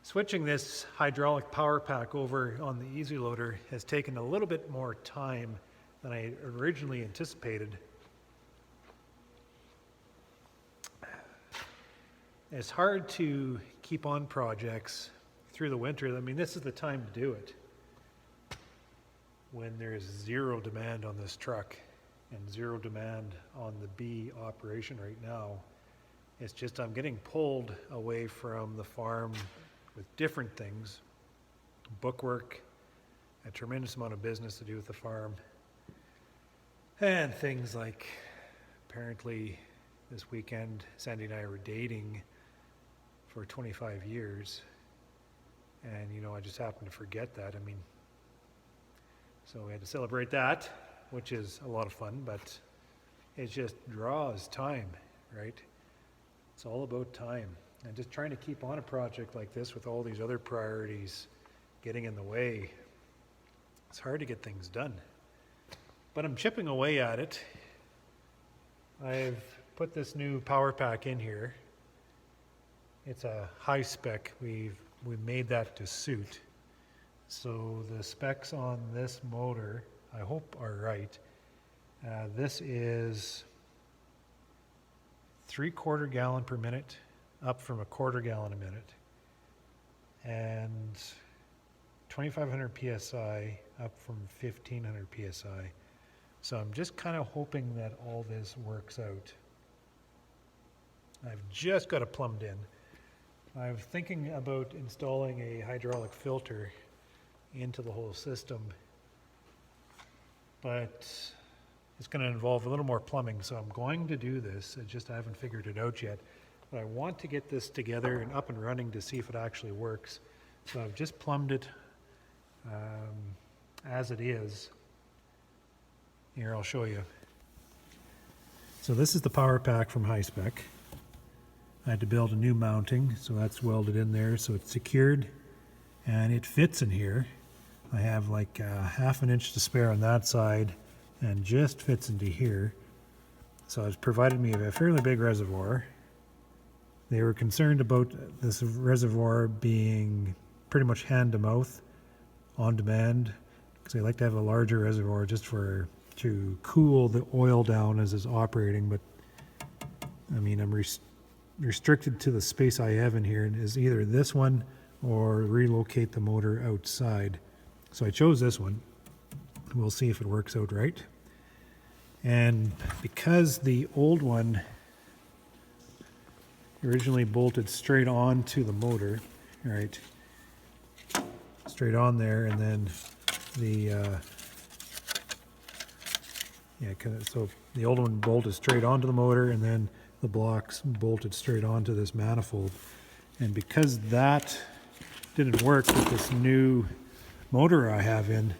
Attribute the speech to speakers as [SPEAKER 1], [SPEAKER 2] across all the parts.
[SPEAKER 1] Switching this hydraulic power pack over on the Ezyloader has taken a little bit more time than I originally anticipated. It's hard to keep on projects through the winter. I mean, this is the time to do it when there's zero demand on this truck and zero demand on the bee operation right now. It's just I'm getting pulled away from the farm with different things, bookwork, a tremendous amount of business to do with the farm, and things like apparently this weekend Sandy and I were dating for 25 years, and I just happened to forget that. I mean, so we had to celebrate that, which is a lot of fun, but it just draws time, right? It's all about time. And just trying to keep on a project like this with all these other priorities getting in the way, it's hard to get things done. But I'm chipping away at it. I've put this new power pack in here. It's a high spec. We made that to suit. So the specs on this motor, I hope, are right. This is 3/4 gallon per minute, up from 1/4 gallon a minute, and 2,500 psi, up from 1,500 psi. So I'm just kind of hoping that all this works out. I've just got it plumbed in. I'm thinking about installing a hydraulic filter into the whole system, but it's going to involve a little more plumbing, so I'm going to do this. I haven't figured it out yet. But I want to get this together and up and running to see if it actually works. So I've just plumbed it as it is. Here, I'll show you. So this is the power pack from High Spec. I had to build a new mounting, so that's welded in there, so it's secured and it fits in here. I have like 1/2 an inch to spare on that side and just fits into here. So it's provided me a fairly big reservoir. They were concerned about this reservoir being pretty much hand to mouth on demand, because they like to have a larger reservoir just to cool the oil down as it's operating. But I mean, I'm restricted to the space I have in here, and is either this one or relocate the motor outside. So I chose this one. We'll see if it works out right. And because the old one originally bolted straight onto the motor, right, straight on there, and then so the old one bolted straight onto the motor, and then the blocks bolted straight onto this manifold. And because that didn't work with this new motor I have in,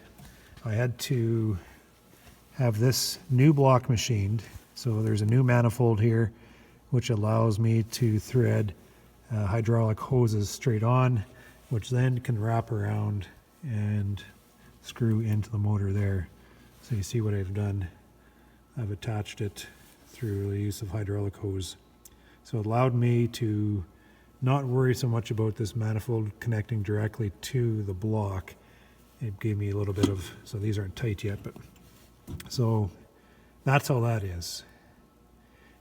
[SPEAKER 1] I had to have this new block machined. So there's a new manifold here which allows me to thread hydraulic hoses straight on, which then can wrap around and screw into the motor there. So you see what I've done. I've attached it through the use of hydraulic hose. So it allowed me to not worry so much about this manifold connecting directly to the block. It gave me a little bit of, so these aren't tight yet, but so that's all that is.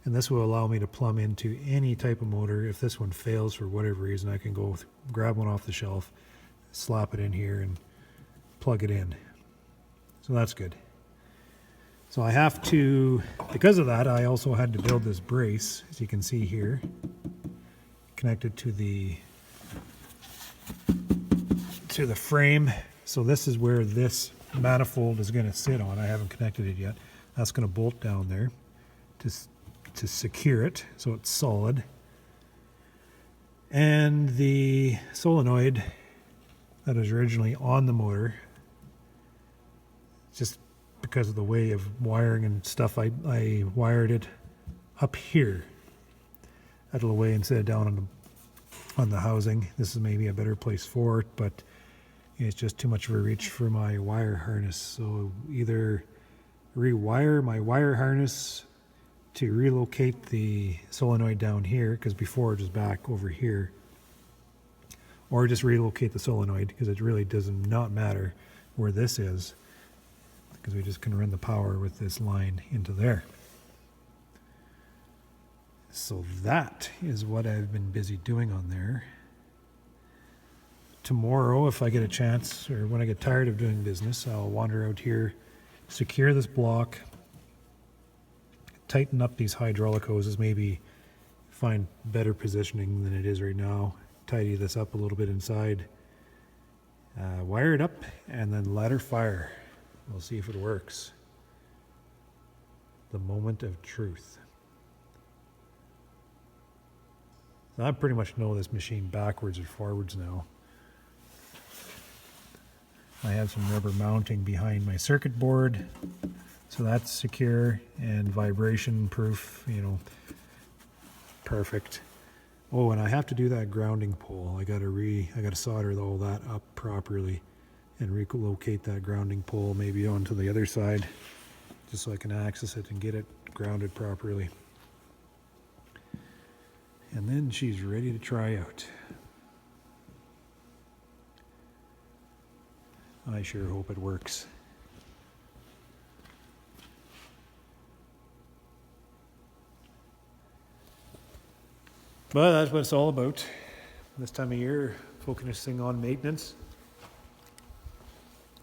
[SPEAKER 1] And this will allow me to plumb into any type of motor. If this one fails for whatever reason, I can go grab one off the shelf, slap it in here, and plug it in. So that's good. So I have to, because of that, I also had to build this brace, as you can see here, connected to the frame. So this is where this manifold is going to sit on. I haven't connected it yet. That's going to bolt down there to secure it so it's solid. And the solenoid that was originally on the motor, just because of the way of wiring and stuff, I wired it up here out of the way instead of down on the housing. This is maybe a better place for it, but it's just too much of a reach for my wire harness. So either rewire my wire harness to relocate the solenoid down here, because before it was back over here, or just relocate the solenoid, because it really does not matter where this is, because we just can run the power with this line into there. So that is what I've been busy doing on there. Tomorrow, if I get a chance, or when I get tired of doing business, I'll wander out here, secure this block, tighten up these hydraulic hoses, maybe find better positioning than it is right now, tidy this up a little bit inside, wire it up, and then ladder fire. We'll see if it works. The moment of truth. So I pretty much know this machine backwards and forwards now. I have some rubber mounting behind my circuit board, so that's secure and vibration proof, you know, perfect. Oh, and I have to do that grounding pole. I gotta solder all that up properly and relocate that grounding pole maybe onto the other side, just so I can access it and get it grounded properly. And then she's ready to try out. I sure hope it works. But that's what it's all about. This time of year, focusing on maintenance.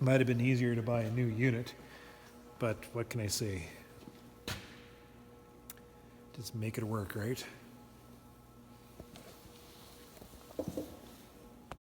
[SPEAKER 1] Might have been easier to buy a new unit, but what can I say? Just make it work, right?